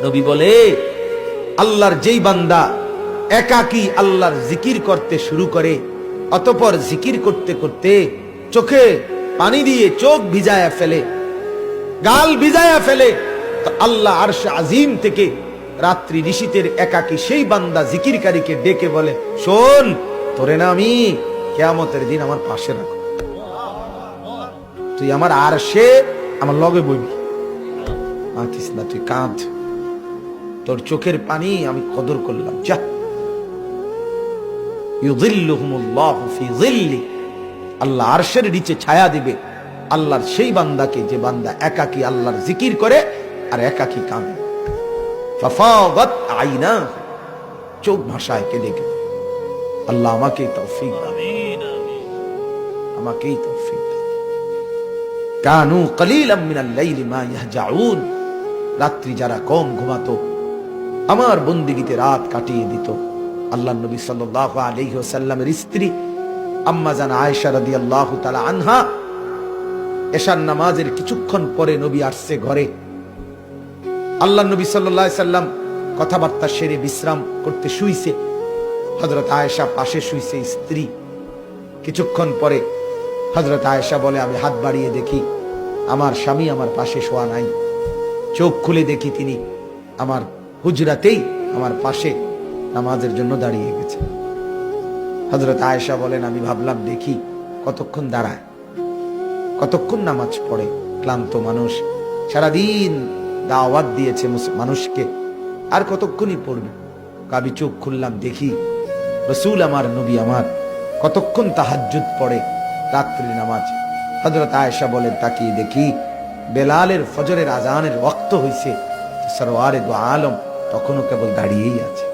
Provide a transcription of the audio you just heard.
নবী বলে, আল্লাহর যেই বান্দা একাকী আল্লাহর জিকির করতে শুরু করে, অতঃপর জিকির করতে করতে চোখে পানি দিয়ে চোখ ভিজায়া ফেলে, গাল ভিজায়া ফেলে, তো আল্লাহ আরশে আজিম থেকে রাত্রি নিশীতের একাকী সেই বান্দা জিকিরকারীকে ডেকে বলে, শোন, তোরে না আমি কিয়ামতের দিন আমার পাশে রাখো, তুই আমার আরশে আমার লগে বইবি, মাতিস না, তুই কাঁদ, তোর চোখের পানি আমি কদর করলাম, যা। ইউযিল্লুহুমুল্লাহু ফি যিল্লি, আল্লাহ আরশের নিচে ছায়া দিবে আল্লাহর সেই বান্দাকে যে বান্দা একাকী আল্লাহর জিকির করে আর একাকী কাঁদে। ফাফাদাত আইনা, চোখ ভাষায় কেঁদে কেঁদে। আল্লাহ আমাকেই তৌফিক দান, আমাকেই তৌফিক দান। কানু কলিলাম মিনাল লাইলি মা ইয়াহজাউন, রাত্রি যারা কম ঘুমাতো আমার বন্দিগিতে রাত কাটিয়ে দিত। আল্লাহর নবী সাল্লাল্লাহু আলাইহি ওয়াসাল্লামের স্ত্রী আম্মা জান আয়েশা রাদিয়াল্লাহু তাআলা আনহা, এশার নামাজের কিছুক্ষণ পরে নবী আসছে ঘরে। আল্লাহর নবী সাল্লাল্লাহু আলাইহি সাল্লাম কথাবার্তা সেরে বিশ্রাম করতে শুইছে, হযরত আয়েশা পাশে শুইছে স্ত্রী। কিছুক্ষণ পরে হযরত আয়েশা বলে, আমি হাত বাড়িয়ে দেখি আমার স্বামী আমার পাশে শোয়া নাই। চোখ খুলে দেখি তিনি আমার হুজরাতেই আমার পাশে নামাজের জন্য দাঁড়িয়ে গেছে। হযরত আয়েশা বলেন, আমি ভাবলাম দেখি কতক্ষণ দাঁড়ায়, কতক্ষণ নামাজ পড়ে, ক্লান্ত মানুষ, সারাদিন দাওয়াত দিয়েছে মানুষকে, আর কতক্ষণই পড়বে। আমি চোখ খুললাম, দেখি রাসূল আমার, নবী আমার কতক্ষণ তাহাজ্জুদ পড়ে, রাত্রি নামাজ। হযরত আয়েশা বলেন, তাকিয়ে দেখি বেলালের ফজরের আজানের ওয়াক্ত হইছে, সরওয়ারে দু আলম তখনও কেবল দাঁড়িয়েই আছে।